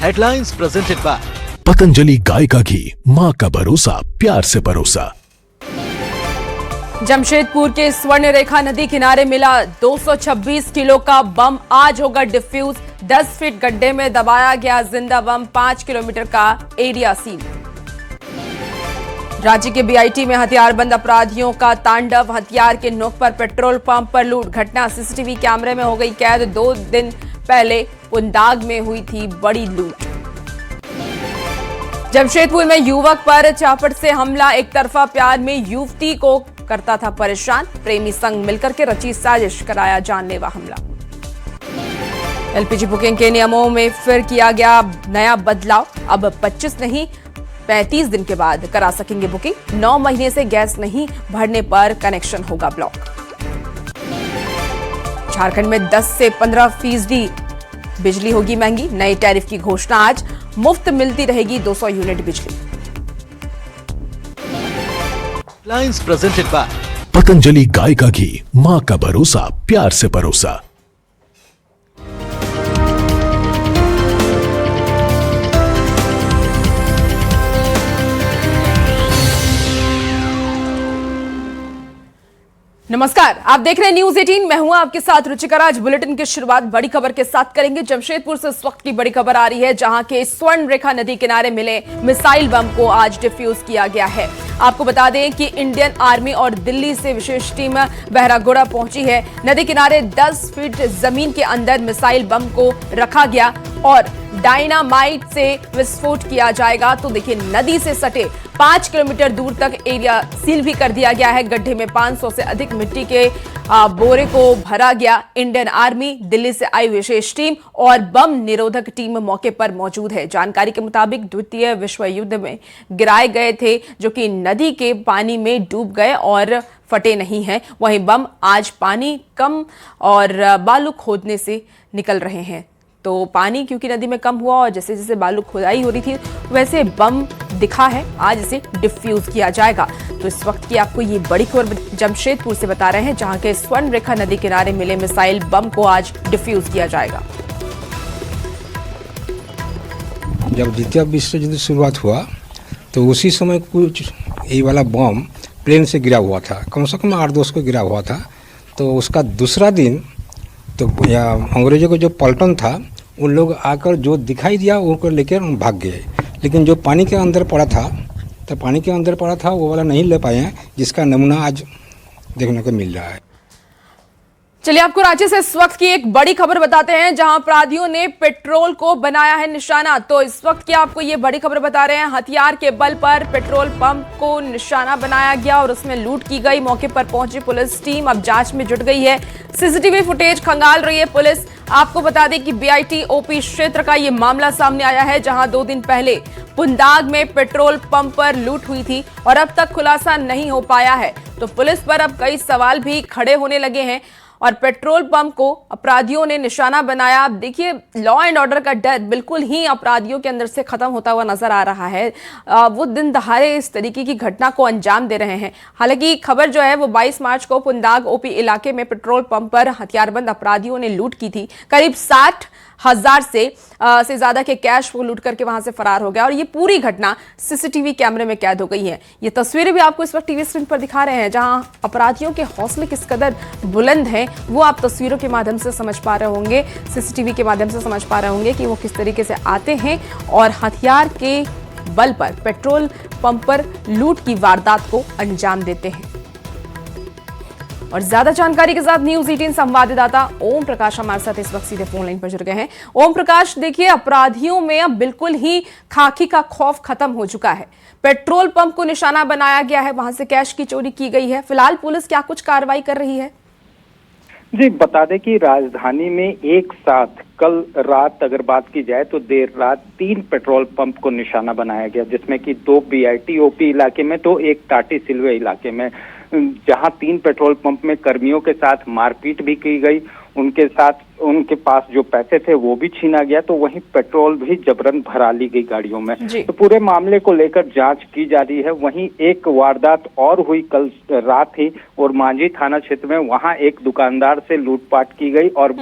Headlines presented by Patanjali गाय का घी, माँ का भरोसा, प्यार से परोसा। जमशेदपुर के स्वर्ण रेखा नदी किनारे मिला 226 किलो का बम, आज होगा डिफ्यूज। 10 फीट गड्ढे में दबाया गया जिंदा बम, 5 किलोमीटर का एरिया सील। राज्य के बीआईटी में हथियारबंद अपराधियों का तांडव, हथियार के नोक पर पेट्रोल पंप पर लूट। घटना सीसीटीवी कैमरे में हो गई कैद। 2 दिन पहले पुंदाग में हुई थी बड़ी लूट। जमशेदपुर में युवक पर चापड़ से हमला, एक तरफा प्यार में युवती को करता था परेशान, प्रेमी संग मिलकर के रची साजिश, कराया जानलेवा हमला। एलपीजी बुकिंग के नियमों में फिर किया गया नया बदलाव, अब 25 नहीं 35 दिन के बाद करा सकेंगे बुकिंग। 9 महीने से गैस नहीं भरने पर कनेक्शन होगा ब्लॉक। झारखंड में 10 से 15% बिजली होगी महंगी, नई टैरिफ की घोषणा आज, मुफ्त मिलती रहेगी 200 यूनिट बिजली। हेडलाइंस प्रेजेंटेड बाय पतंजलि गाय का घी, माँ का भरोसा, प्यार से परोसा। नमस्कार, आप देख रहे हैं न्यूज 18। मैं हूं आपके साथ रुचिका। आज बुलेटिन की शुरुआत बड़ी खबर के साथ करेंगे। जमशेदपुर से इस वक्त की बड़ी खबर आ रही है, जहां के स्वर्ण रेखा नदी किनारे मिले मिसाइल बम को आज डिफ्यूज किया गया है। आपको बता दें कि इंडियन आर्मी और दिल्ली से विशेष टीम बहरागोड़ा पहुंची है। नदी किनारे 10 फीट जमीन के अंदर मिसाइल बम को रखा गया और डायनामाइट से विस्फोट किया जाएगा। तो देखिए, नदी से सटे 5 किलोमीटर दूर तक एरिया सील भी कर दिया गया है। गड्ढे में 500 से अधिक मिट्टी के बोरे को भरा गया। इंडियन आर्मी, दिल्ली से आई विशेष टीम और बम निरोधक टीम मौके पर मौजूद है। जानकारी के मुताबिक द्वितीय विश्व युद्ध में गिराए गए थे, जो कि नदी के पानी में डूब गए और फटे नहीं हैं। वहीं बम आज पानी कम और बालू खोदने से निकल रहे हैं। तो पानी क्योंकि नदी में कम हुआ और जैसे जैसे बालू खुदाई हो रही थी, वैसे बम दिखा है, आज इसे डिफ्यूज किया जाएगा। तो इस वक्त की आपको ये बड़ी खबर जमशेदपुर से बता रहे हैं, जहां के स्वर्ण रेखा नदी किनारे मिले मिसाइल बम को आज डिफ्यूज किया जाएगा। जब द्वितीय विश्व युद्ध शुरुआत हुआ तो उसी समय कुछ ये वाला बम प्लेन से गिरा हुआ था, कम से कम 8-10 को गिरा हुआ था। तो उसका दूसरा दिन तो अंग्रेजों का जो पलटन था, उन लोग आकर जो दिखाई दिया उनको लेकर भाग गए। लेकिन जो पानी के अंदर पड़ा था, तो पानी के अंदर पड़ा था वो वाला नहीं ले पाए हैं, जिसका नमूना आज देखने को मिल रहा है। चलिए, आपको राज्य से इस वक्त की एक बड़ी खबर बताते हैं, जहां अपराधियों ने पेट्रोल को बनाया है निशाना। तो इस वक्त की आपको ये बड़ी खबर बता रहे हैं, हथियार के बल पर पेट्रोल पंप को निशाना बनाया गया और उसमें लूट की गई। मौके पर पहुंची पुलिस टीम अब जांच में जुट गई है। सीसीटीवी फुटेज खंगाल रही है पुलिस। आपको बता दें कि बीआईटी ओपी क्षेत्र का ये मामला सामने आया है, जहां 2 दिन पहले पुंदाग में पेट्रोल पंप पर लूट हुई थी और अब तक खुलासा नहीं हो पाया है। तो पुलिस पर अब कई सवाल भी खड़े होने लगे हैं और पेट्रोल पंप को अपराधियों ने निशाना बनाया। अब देखिए, लॉ एंड ऑर्डर का डर बिल्कुल ही अपराधियों के अंदर से खत्म होता हुआ नजर आ रहा है। वो दिन दहाड़े इस तरीके की घटना को अंजाम दे रहे हैं। हालांकि खबर जो है वो 22 मार्च को पुंदाग ओपी इलाके में पेट्रोल पंप पर हथियारबंद अपराधियों ने लूट की थी। करीब 60,000 से ज्यादा के कैश वो लूट करके वहां से फरार हो गया और ये पूरी घटना सीसीटीवी कैमरे में कैद हो गई है। ये तस्वीरें भी आपको इस वक्त टीवी स्क्रीन पर दिखा रहे हैं, जहां अपराधियों के हौसले किस कदर बुलंद हैं, वो आप तस्वीरों के माध्यम से समझ पा रहे होंगे, सीसीटीवी के माध्यम से समझ पा रहे होंगे कि वो किस तरीके से आते हैं और हथियार के बल पर पेट्रोल पंप पर लूट की वारदात को अंजाम देते हैं। और ज्यादा जानकारी के साथ न्यूज 18 संवाददाता ओम प्रकाश हमारे साथ इस वक्त सीधे फोन लाइन पर जुड़ गए हैं। ओम प्रकाश, देखिए, अपराधियों में अब बिल्कुल ही खाकी का खौफ खत्म हो चुका है। पेट्रोल पंप को निशाना बनाया गया है, वहां से कैश की चोरी की गई है। फिलहाल पुलिस क्या कुछ कार्रवाई कर रही है? जी, बता दें कि राजधानी में एक साथ कल रात अगर बात की जाए तो देर रात 3 पेट्रोल पंप को निशाना बनाया गया, जिसमें कि 2 बीआईटी ओपी इलाके में तो एक टाटी सिलवे इलाके में, जहां 3 पेट्रोल पंप में कर्मियों के साथ मारपीट भी की गई, उनके साथ उनके पास जो पैसे थे वो भी छीना गया, तो वहीं पेट्रोल भी जबरन भरा ली गई गाड़ियों में। तो पूरे मामले को लेकर जांच की जा रही है। वहीं एक वारदात और हुई कल रात ही और मांझी थाना क्षेत्र में, वहां एक दुकानदार से लूटपाट की गई और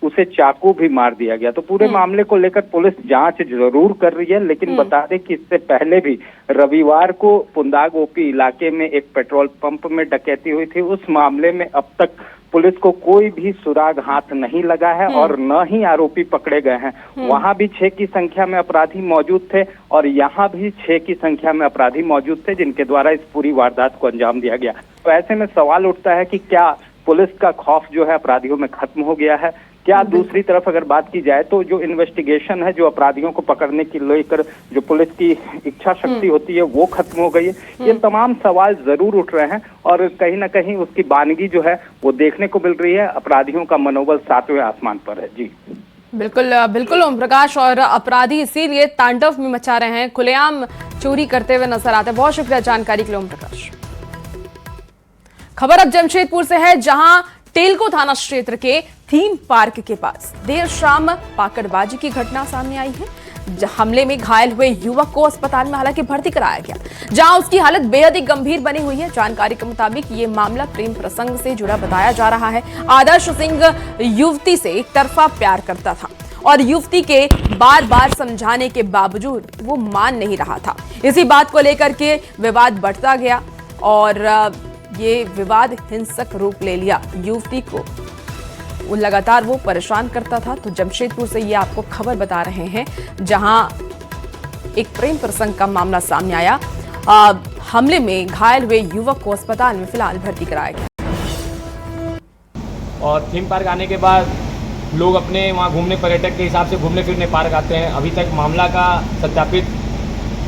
उसे चाकू भी मार दिया गया। तो पूरे मामले को लेकर पुलिस जांच जरूर कर रही है, लेकिन बता दें कि इससे पहले भी रविवार को पुंदाग ओपी इलाके में एक पेट्रोल पंप में डकैती हुई थी। उस मामले में अब तक पुलिस को कोई भी सुराग हाथ नहीं लगा है और न ही आरोपी पकड़े गए हैं। वहां भी 6 की संख्या में अपराधी मौजूद थे और यहाँ भी 6 की संख्या में अपराधी मौजूद थे जिनके द्वारा इस पूरी वारदात को अंजाम दिया गया। तो ऐसे में सवाल उठता है कि क्या पुलिस का खौफ जो है अपराधियों में खत्म हो गया है, क्या दूसरी तरफ अगर बात की जाए तो जो इन्वेस्टिगेशन है, जो अपराधियों को पकड़ने की लेकर जो पुलिस की इच्छा शक्ति होती है वो खत्म हो गई है। ये तमाम सवाल जरूर उठ रहे हैं और कहीं ना कहीं उसकी बानगी जो है वो देखने को मिल रही है। अपराधियों का मनोबल 7वें आसमान पर है। जी बिल्कुल बिल्कुल ओम प्रकाश, और अपराधी इसीलिए तांडव में मचा रहे हैं, खुलेआम चोरी करते हुए नजर आते हैं। बहुत शुक्रिया जानकारी के लिए ओम प्रकाश। खबर अब जमशेदपुर से है, जहां टेलको थाना क्षेत्र के थीम पार्क के पास देर शाम पाकड़बाजी की घटना सामने आई है। हमले में घायल हुए युवक को अस्पताल में हालांकि भर्ती कराया गया, जहां उसकी हालत बेहद ही गंभीर बनी हुई है। जानकारी के मुताबिक ये मामला प्रेम प्रसंग से जुड़ा बताया जा रहा है। आदर्श सिंह युवती से एक तरफा प्यार करता था और युवती के बार बार समझाने के बावजूद वो मान नहीं रहा था। इसी बात को लेकर के विवाद बढ़ता गया और ये विवाद हिंसक रूप ले लिया। युवती को लगातार वो परेशान करता था। तो जमशेदपुर से ये आपको खबर बता रहे हैं, जहां एक प्रेम प्रसंग का मामला सामने आया। हमले में घायल हुए युवक को अस्पताल में फिलहाल भर्ती कराया गया। और थीम पार्क आने के बाद लोग अपने वहाँ घूमने, पर्यटक के हिसाब से घूमने फिरने पार्क आते हैं। अभी तक मामला का सत्यापित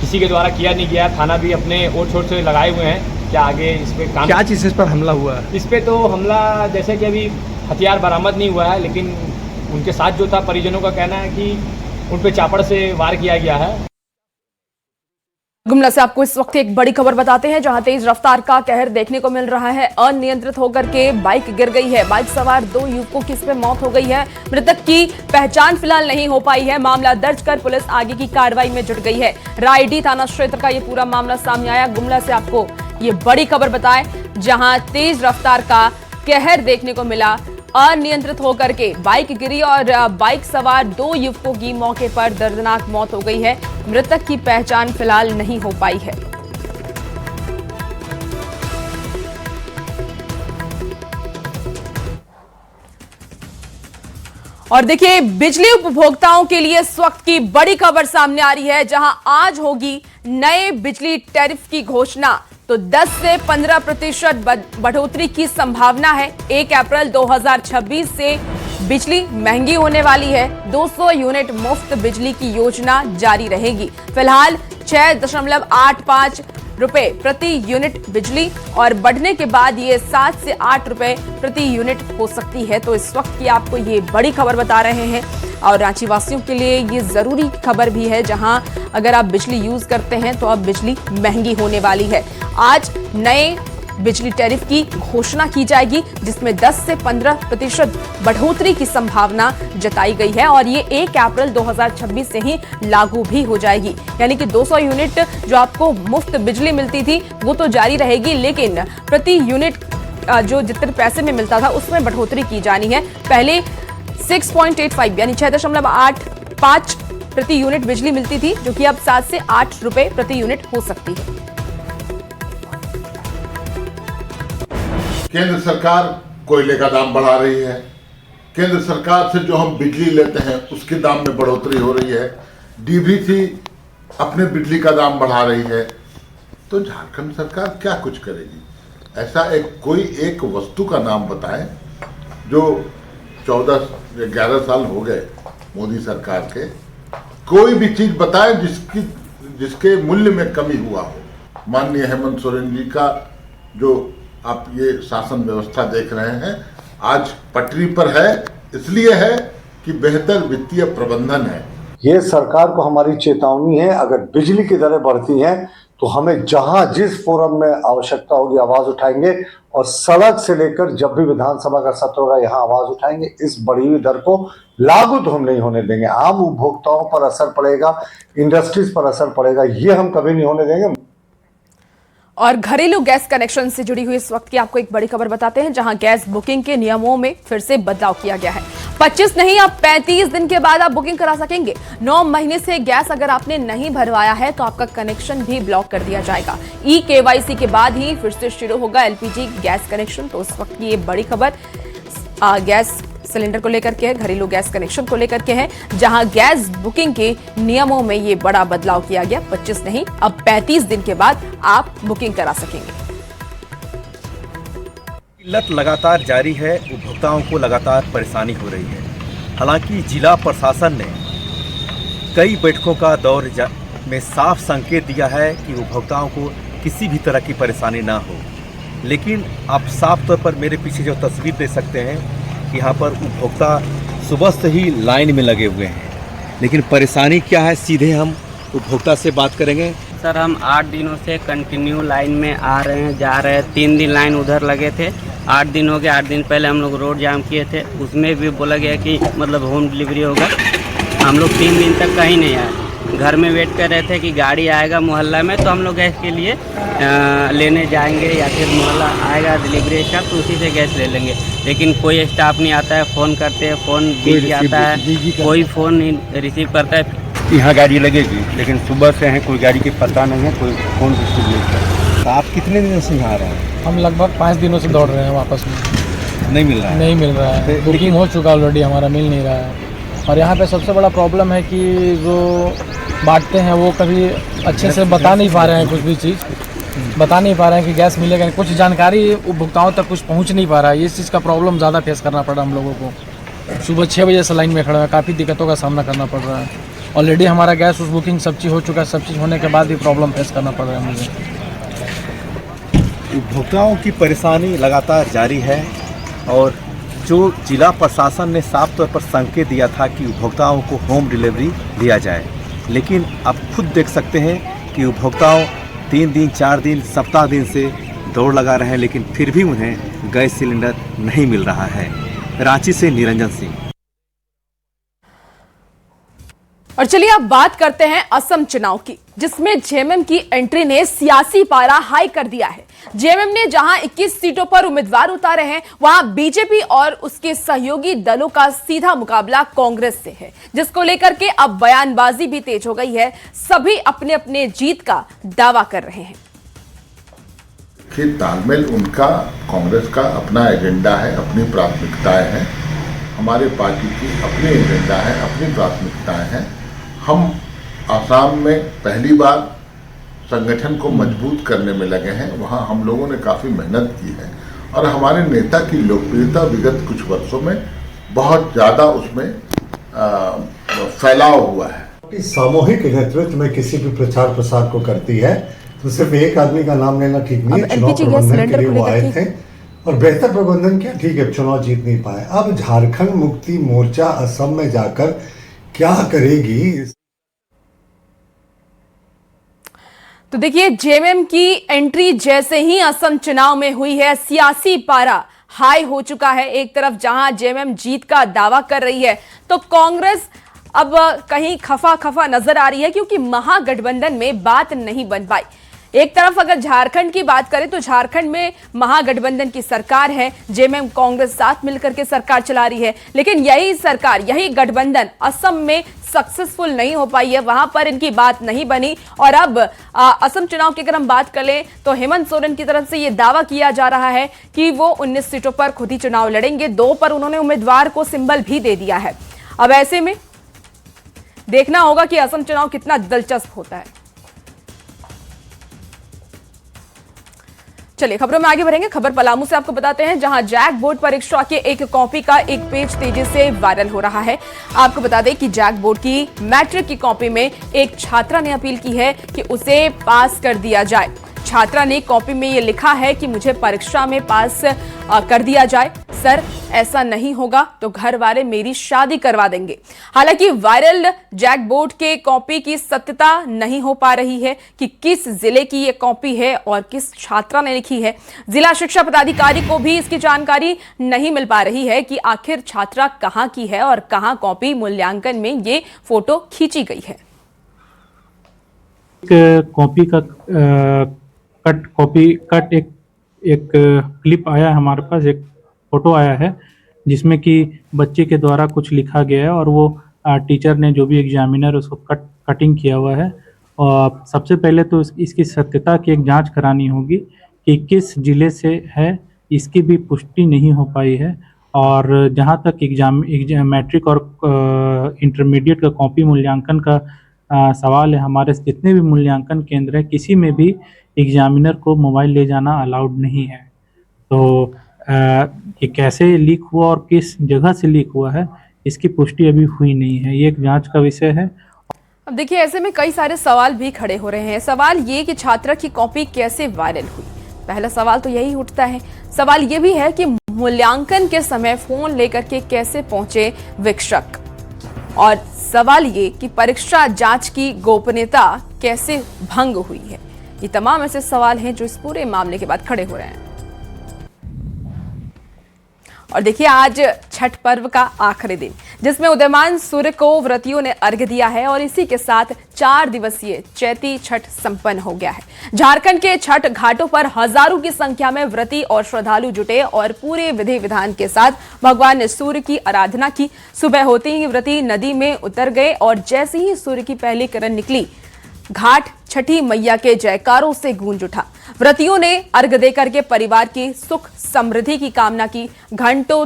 किसी के द्वारा किया नहीं गया। थाना भी अपने ओर छोर से लगाए हुए हैं। क्या आगे इस पे काम, क्या चीज़ इस पर हमला हुआ है? इस पे तो हमला जैसे कि अभी हथियार बरामद नहीं हुआ है, लेकिन उनके साथ जो था परिजनों का कहना है कि उन पे चापड़ से वार किया गया है। गुमला से आपको इस वक्त एक बड़ी खबर बताते हैं, जहां तेज रफ्तार का कहर देखने को मिल रहा है। अनियंत्रित होकर के बाइक गिर गई है। बाइक सवार 2 युवकों की इसमें मौत हो गई है। मृतक की पहचान फिलहाल नहीं हो पाई है। मामला दर्ज कर पुलिस आगे की कार्रवाई में जुट गई है। रायडी थाना क्षेत्र का ये पूरा मामला सामने आया। गुमला से आपको ये बड़ी खबर बताएं, जहां तेज रफ्तार का कहर देखने को मिला। अनियंत्रित होकर के बाइक गिरी और बाइक सवार 2 युवकों की मौके पर दर्दनाक मौत हो गई है। मृतक की पहचान फिलहाल नहीं हो पाई है। और देखिए, बिजली उपभोक्ताओं के लिए इस वक्त की बड़ी खबर सामने आ रही है, जहां आज होगी नए बिजली टैरिफ की घोषणा। तो 10 से 15% बढ़ोतरी की संभावना है। 1 अप्रैल 2026 से बिजली महंगी होने वाली है। 200 यूनिट मुफ्त बिजली की योजना जारी रहेगी। फिलहाल 6.85 रुपए प्रति यूनिट बिजली, और बढ़ने के बाद ये 7 से 8 रुपए प्रति यूनिट हो सकती है। तो इस वक्त की आपको ये बड़ी खबर बता रहे हैं, और रांची वासियों के लिए ये जरूरी खबर भी है, जहां अगर आप बिजली यूज करते हैं तो अब बिजली महंगी होने वाली है। आज नए बिजली टैरिफ की घोषणा की जाएगी, जिसमें 10 से 15% बढ़ोतरी की संभावना जताई गई है, और ये 1 अप्रैल 2026 से ही लागू भी हो जाएगी। यानी कि 200 यूनिट जो आपको मुफ्त बिजली मिलती थी वो तो जारी रहेगी, लेकिन प्रति यूनिट जो जितने पैसे में मिलता था उसमें बढ़ोतरी की जानी है। पहले 6.85 यानी 6.85 प्रति यूनिट बिजली मिलती थी, जो कि अब 7 से 8 रुपए प्रति यूनिट हो सकती है। केंद्र सरकार कोयले का दाम बढ़ा रही है। केंद्र सरकार से जो हम बिजली लेते हैं उसके दाम में बढ़ोतरी हो रही है। डीवीसी अपने बिजली का दाम बढ़ा रही है। तो झारखंड सरकार क्या कुछ करेगी? ऐसा कोई एक वस्तु का नाम बताएं जो 14-11 साल हो गए मोदी सरकार के, कोई भी चीज बताएं जिसके मूल्य में कमी हुआ हो। माननीय हेमंत सोरेन जी का जो आप ये शासन व्यवस्था देख रहे हैं आज पटरी पर है, इसलिए है कि बेहतर वित्तीय प्रबंधन है। ये सरकार को हमारी चेतावनी है, अगर बिजली की दरें बढ़ती हैं तो हमें जहां जिस फोरम में आवश्यकता होगी आवाज उठाएंगे और सड़क से लेकर जब भी विधानसभा का सत्र होगा यहां आवाज उठाएंगे। इस बढ़ी हुई दर को लागू तो हम नहीं होने देंगे। आम उपभोक्ताओं पर असर पड़ेगा, इंडस्ट्रीज पर असर पड़ेगा, ये हम कभी नहीं होने देंगे। और घरेलू गैस कनेक्शन से जुड़ी हुई इस वक्त की आपको एक बड़ी खबर बताते हैं, जहां गैस बुकिंग के नियमों में फिर से बदलाव किया गया है। 25 नहीं, अब 35 दिन के बाद आप बुकिंग करा सकेंगे। 9 महीने से गैस अगर आपने नहीं भरवाया है तो आपका कनेक्शन भी ब्लॉक कर दिया जाएगा। KYC के बाद ही फिर से शुरू होगा LPG गैस कनेक्शन। तो इस वक्त की ये बड़ी खबर गैस सिलेंडर को लेकर के है, घरेलू गैस कनेक्शन को लेकर के है, जहां गैस बुकिंग के नियमों में ये बड़ा बदलाव किया गया। 25 नहीं, अब 35 दिन के बाद आप बुकिंग करा सकेंगे। किल्लत लगातार जारी है, उपभोक्ताओं को लगातार परेशानी हो रही है। हालांकि जिला प्रशासन ने कई बैठकों का दौर में साफ संकेत दिया है कि उपभोक्ताओं को किसी भी तरह की परेशानी ना हो, लेकिन आप साफ तौर पर मेरे पीछे जो तस्वीर देख सकते हैं, यहाँ पर उपभोक्ता सुबह से ही लाइन में लगे हुए हैं। लेकिन परेशानी क्या है, सीधे हम उपभोक्ता से बात करेंगे। सर, हम 8 दिनों से कंटिन्यू लाइन में आ रहे हैं, जा रहे हैं। 3 दिन लाइन उधर लगे थे, 8 दिन हो गए। 8 दिन पहले हम लोग रोड जाम किए थे, उसमें भी बोला गया कि मतलब होम डिलीवरी होगा। हम लोग 3 दिन तक कहीं नहीं आए, घर में वेट कर रहे थे कि गाड़ी आएगा मोहल्ला में तो हम लोग गैस के लिए लेने जाएंगे, या फिर मोहल्ला आएगा डिलीवरी का तो उसी से गैस ले लेंगे। लेकिन कोई स्टाफ नहीं आता है, फ़ोन करते हैं, फ़ोन बिजी आता है, कोई फ़ोन नहीं रिसीव करता है। यहाँ गाड़ी लगेगी, लेकिन सुबह से है कोई गाड़ी की पता नहीं है, कोई फ़ोन रिसीव नहीं करता। तो आप कितने दिनों से यहाँ आ रहे हैं? हम लगभग 5 दिनों से दौड़ रहे हैं, वापस में नहीं मिल रहा है। नहीं मिल रहा है, बुकिंग हो चुका ऑलरेडी, हमारा मिल नहीं रहा है। और यहाँ पे सबसे बड़ा प्रॉब्लम है कि जो बांटते हैं वो कभी अच्छे से बता नहीं पा रहे हैं, कुछ भी चीज़ बता नहीं पा रहे हैं कि गैस मिलेगा। कुछ जानकारी उपभोक्ताओं तक कुछ पहुँच नहीं पा रहा है। इस चीज़ का प्रॉब्लम ज़्यादा फेस करना पड़ा हम लोगों को। सुबह 6 बजे से लाइन में खड़ा है, काफ़ी दिक्कतों का सामना करना पड़ रहा है। ऑलरेडी हमारा गैस उस बुकिंग सब चीज़ हो चुका है, सब चीज़ होने के बाद भी प्रॉब्लम फेस करना पड़ रहा है मुझे। उपभोक्ताओं की परेशानी लगातार जारी है और जो जिला प्रशासन ने साफ तौर पर संकेत दिया था कि उपभोक्ताओं को होम डिलीवरी दिया जाए, लेकिन आप खुद देख सकते हैं कि उपभोक्ताओं 3 दिन 4 दिन सप्ताह दिन से दौड़ लगा रहे हैं, लेकिन फिर भी उन्हें गैस सिलेंडर नहीं मिल रहा है। रांची से निरंजन सिंह। और चलिए अब बात करते हैं असम चुनाव की, जिसमें जेएमएम की एंट्री ने सियासी पारा हाई कर दिया है। जेएमएम ने जहां 21 सीटों पर उम्मीदवार उतारे हैं, वहां बीजेपी और उसके सहयोगी दलों का सीधा मुकाबला कांग्रेस से है, जिसको लेकर के अब बयानबाजी भी तेज हो गई है। सभी अपने अपने जीत का दावा कर रहे हैं। कि तालमेल उनका, कांग्रेस का अपना एजेंडा है, अपनी प्राथमिकताएं हैं। हमारे पार्टी की अपनी एजेंडा है, अपनी प्राथमिकताएं हैं। हम आसाम में पहली बार संगठन को मजबूत करने में लगे हैं, वहाँ हम लोगों ने काफ़ी मेहनत की है और हमारे नेता की लोकप्रियता विगत कुछ वर्षों में बहुत ज़्यादा उसमें फैलाव हुआ है। सामूहिक नेतृत्व में किसी भी प्रचार प्रसार को करती है तो सिर्फ एक आदमी का नाम लेना ठीक नहीं है। चुनाव प्रबंधन के लिए वो आए थे और बेहतर प्रबंधन किया, ठीक है, चुनाव जीत नहीं पाए। अब झारखंड मुक्ति मोर्चा असम में जाकर क्या करेगी? तो देखिए, जेएमएम की एंट्री जैसे ही असम चुनाव में हुई है, सियासी पारा हाई हो चुका है। एक तरफ जहां जेएमएम जीत का दावा कर रही है, तो कांग्रेस अब कहीं खफा खफा नजर आ रही है, क्योंकि महागठबंधन में बात नहीं बन पाई। एक तरफ अगर झारखंड की बात करें तो झारखंड में महागठबंधन की सरकार है, जेएमएम कांग्रेस साथ मिलकर के सरकार चला रही है, लेकिन यही सरकार, यही गठबंधन असम में सक्सेसफुल नहीं हो पाई है, वहां पर इनकी बात नहीं बनी। और अब असम चुनाव की अगर हम बात करें तो हेमंत सोरेन की तरफ से यह दावा किया जा रहा है कि वो 19 सीटों पर खुद ही चुनाव लड़ेंगे। 2 पर उन्होंने उम्मीदवार को सिंबल भी दे दिया है। अब ऐसे में देखना होगा कि असम चुनाव कितना दिलचस्प होता है। चलिए खबरों में आगे बढ़ेंगे। खबर पलामू से आपको बताते हैं, जहां जैक बोर्ड परीक्षा के एक कॉपी का एक पेज तेजी से वायरल हो रहा है। आपको बता दें कि जैक बोर्ड की मैट्रिक की कॉपी में एक छात्रा ने अपील की है कि उसे पास कर दिया जाए। छात्रा ने कॉपी में यह लिखा है कि मुझे परीक्षा में पास कर दिया जाए। सर ऐसा नहीं होगा तो घर वाले मेरी शादी करवा देंगे। हालांकि वायरल जैक बोर्ड के कॉपी की सत्यता नहीं हो पा रही है कि किस जिले की ये कॉपी है और किस छात्रा ने लिखी है। जिला शिक्षा पदाधिकारी को भी इसकी जानकारी नहीं मिल पा रही है कि आखिर छात्रा कहां की है और कहां कॉपी मूल्यांकन में ये फोटो खींची गई है। कॉपी का कट एक क्लिप आया हमारे पास, एक फोटो आया है जिसमें कि बच्चे के द्वारा कुछ लिखा गया है और वो टीचर ने जो भी एग्जामिनर उसको कटिंग किया हुआ है। और सबसे पहले तो इसकी सत्यता की एक जांच करानी होगी कि किस जिले से है, इसकी भी पुष्टि नहीं हो पाई है। और जहां तक मैट्रिक और इंटरमीडिएट का कॉपी मूल्यांकन का सवाल है, हमारे जितने भी मूल्यांकन केंद्र हैं किसी में भी एग्जामिनर को मोबाइल ले जाना अलाउड नहीं है। तो ये कैसे लीक हुआ और किस जगह से लीक हुआ है इसकी पुष्टि अभी हुई नहीं है, ये एक जांच का विषय है। अब देखिए, ऐसे में कई सारे सवाल भी खड़े हो रहे हैं। सवाल ये कि छात्रा की कॉपी कैसे वायरल हुई, पहला सवाल तो यही उठता है। सवाल ये भी है कि मूल्यांकन के समय फोन लेकर के कैसे पहुंचे वीक्षक, और सवाल ये कि परीक्षा जांच की गोपनीयता कैसे भंग हुई है। ये तमाम ऐसे सवाल हैं जो इस पूरे मामले के बाद खड़े हो रहे हैं। और देखिए, आज छठ पर्व का आखिरी दिन जिसमें उदयमान सूर्य को व्रतियों ने अर्घ्य दिया है और इसी के साथ 4 दिवसीय चैती छठ संपन्न हो गया है। झारखंड के छठ घाटों पर हजारों की संख्या में व्रती और श्रद्धालु जुटे और पूरे विधि विधान के साथ भगवान सूर्य की आराधना की। सुबह होते ही व्रती नदी में उतर गए और जैसे ही सूर्य की पहली किरण निकली, घाट छठी मैया के जयकारों से गूंज उठा। व्रतियों ने अर्घ देकर के परिवार की सुख समृद्धि की कामना की। घंटों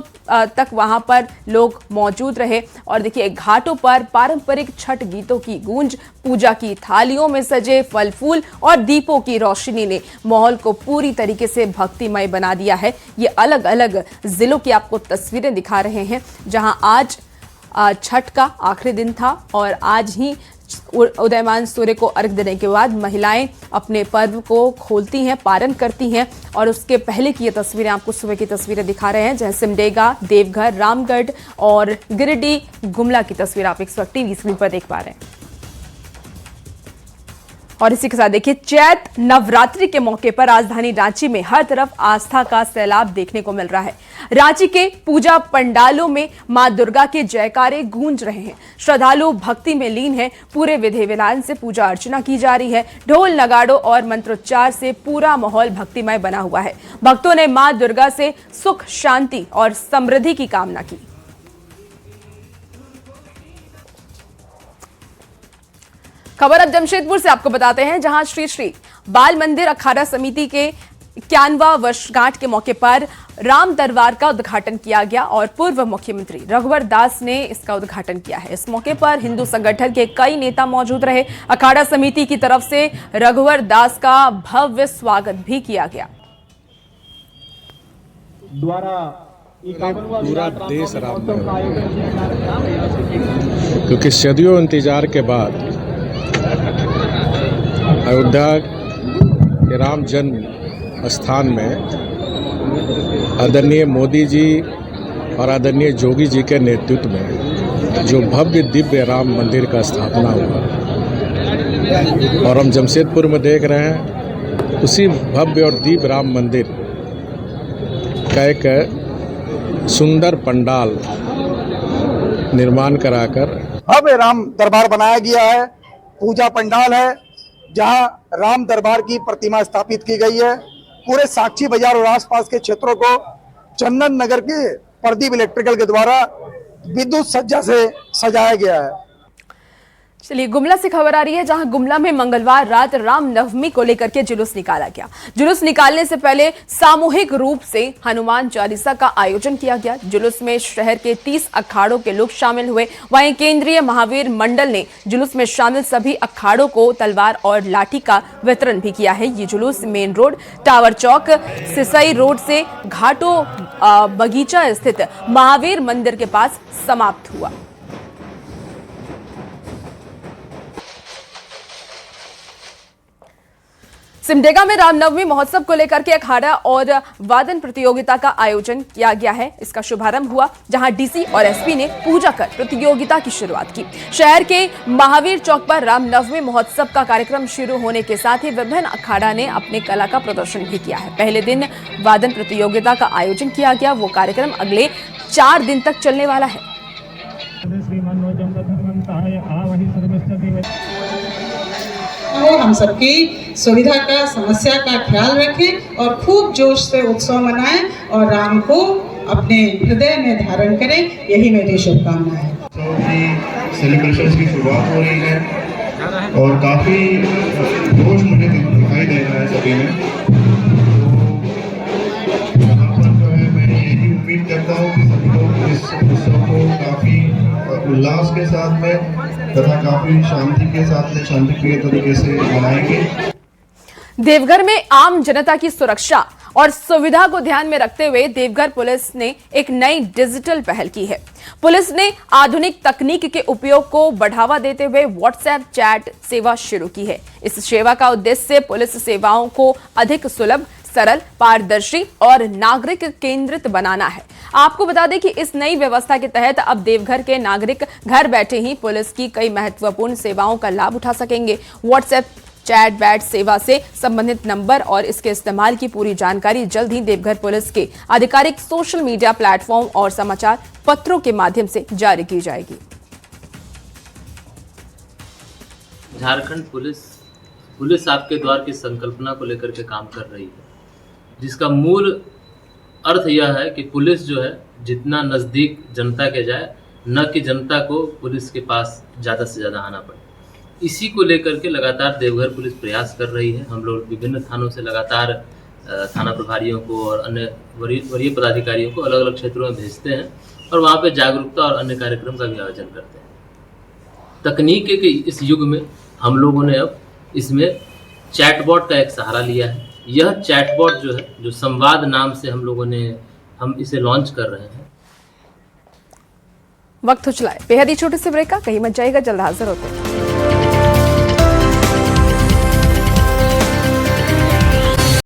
तक वहां पर लोग मौजूद रहे और देखिए, घाटों पर पारंपरिक छठ गीतों की गूंज, पूजा की थालियों में सजे फल फूल और दीपों की रोशनी ने माहौल को पूरी तरीके से भक्तिमय बना दिया है। ये अलग अलग जिलों की आपको तस्वीरें दिखा रहे हैं जहां आज छठ का आखिरी दिन था और आज ही उदयमान सूर्य को अर्घ देने के बाद महिलाएं अपने पर्व को खोलती हैं, पारण करती हैं। और उसके पहले की ये तस्वीरें आपको सुबह की तस्वीरें दिखा रहे हैं, जहां सिमडेगा, देवघर, रामगढ़ और गिरिडीह, गुमला की तस्वीर आप इस वक्त टीवी स्क्रीन पर देख पा रहे हैं। और इसी के साथ देखिए, चैत नवरात्रि के मौके पर राजधानी रांची में हर तरफ आस्था का सैलाब देखने को मिल रहा है। रांची के पूजा पंडालों में मां दुर्गा के जयकारे गूंज रहे हैं। श्रद्धालु भक्ति में लीन हैं। पूरे विधि विधान से पूजा अर्चना की जा रही है। ढोल नगाड़ों और मंत्रोच्चार से पूरा माहौल भक्तिमय बना हुआ है। भक्तों ने मां दुर्गा से सुख, शांति और समृद्धि की कामना की। खबर अब जमशेदपुर से आपको बताते हैं, जहां श्री श्री बाल मंदिर अखाड़ा समिति के 91वां वर्षगांठ के मौके पर राम दरबार का उद्घाटन किया गया और पूर्व मुख्यमंत्री रघुवर दास ने इसका उद्घाटन किया है। इस मौके पर हिंदू संगठन के कई नेता मौजूद रहे। अखाड़ा समिति की तरफ से रघुवर दास का भव्य स्वागत भी किया गया। पूरा देश राम क्योंकि सदियों इंतजार के बाद अयोध्या के राम जन्म स्थान में आदरणीय मोदी जी और आदरणीय जोगी जी के नेतृत्व में जो भव्य दिव्य राम मंदिर का स्थापना हुआ और हम जमशेदपुर में देख रहे हैं, उसी भव्य और दिव्य राम मंदिर का एक सुंदर पंडाल निर्माण कराकर भव्य राम दरबार बनाया गया है। पूजा पंडाल है जहां राम दरबार की प्रतिमा स्थापित की गई है। पूरे साक्षी बाजार और आसपास के क्षेत्रों को चंदन नगर के प्रदीप इलेक्ट्रिकल के द्वारा विद्युत सज्जा से सजाया गया है। चलिए, गुमला से खबर आ रही है, जहां गुमला में मंगलवार रात रामनवमी को लेकर के जुलूस निकाला गया। जुलूस निकालने से पहले सामूहिक रूप से हनुमान चालीसा का आयोजन किया गया। जुलूस में शहर के 30 अखाड़ों के लोग शामिल हुए। वहीं केंद्रीय महावीर मंडल ने जुलूस में शामिल सभी अखाड़ों को तलवार और लाठी का वितरण भी किया है। ये जुलूस मेन रोड, टावर चौक, सिसई रोड से घाटों बगीचा स्थित महावीर मंदिर के पास समाप्त हुआ। सिमडेगा में रामनवमी महोत्सव को लेकर के अखाड़ा और वादन प्रतियोगिता का आयोजन किया गया है। इसका शुभारंभ हुआ जहां डीसी और एसपी ने पूजा कर प्रतियोगिता की शुरुआत की। शहर के महावीर चौक पर रामनवमी महोत्सव का कार्यक्रम शुरू होने के साथ ही विभिन्न अखाड़ा ने अपने कला का प्रदर्शन भी किया है। पहले दिन वादन प्रतियोगिता का आयोजन किया गया। वो कार्यक्रम अगले 4 दिन तक चलने वाला है। हम सबकी सुविधा का, समस्या का ख्याल रखें और खूब जोश से उत्सव मनाएं और राम को अपने हृदय में धारण करें, यही मेरी शुभकामना है। सेलिब्रेशंस की शुरुआत हो रही है और काफ़ी जोश मुझे दिखाई दे रहा है सभी में। तो यहाँ पर जो है मैं यही उम्मीद करता हूँ कि सभी लोग इस उत्सव को काफ़ी उल्लास के साथ में तथा काफी शांति के साथ में शांतिप्रिय तरीके से मनाएंगे। देवघर में आम जनता की सुरक्षा और सुविधा को ध्यान में रखते हुए देवघर पुलिस ने एक नई डिजिटल पहल की है। पुलिस ने आधुनिक तकनीक के उपयोग को बढ़ावा देते हुए व्हाट्सएप चैट सेवा शुरू की है। इस सेवा का उद्देश्य पुलिस सेवाओं को अधिक सुलभ, सरल, पारदर्शी और नागरिक केंद्रित बनाना है। आपको बता दें कि इस नई व्यवस्था के तहत अब देवघर के नागरिक घर बैठे ही पुलिस की कई महत्वपूर्ण सेवाओं का लाभ उठा सकेंगे। व्हाट्सएप चैट बैट सेवा से संबंधित नंबर और इसके इस्तेमाल की पूरी जानकारी जल्द ही देवघर पुलिस के आधिकारिक सोशल मीडिया प्लेटफॉर्म और समाचार पत्रों के माध्यम से जारी की जाएगी। झारखंड पुलिस आपके द्वार की संकल्पना को लेकर के काम कर रही है, जिसका मूल अर्थ यह है कि पुलिस जो है जितना नज़दीक जनता के जाए, न कि जनता को पुलिस के पास ज़्यादा से ज़्यादा आना पड़े। इसी को लेकर के लगातार देवघर पुलिस प्रयास कर रही है। हम लोग विभिन्न थानों से लगातार थाना प्रभारियों को और अन्य वरीय पदाधिकारियों को अलग अलग क्षेत्रों में भेजते हैं और वहाँ पे जागरूकता और अन्य कार्यक्रम का भी आयोजन करते हैं। तकनीक के इस युग में हम लोगों ने अब इसमें चैटबॉट का एक सहारा लिया है। यह चैटबॉट जो है, जो संवाद नाम से हम इसे लॉन्च कर रहे हैं। वक्त हो चला है बेहद ही छोटे से ब्रेक का, कहीं मत जाइएगा, जल्द हाजिर होते हैं।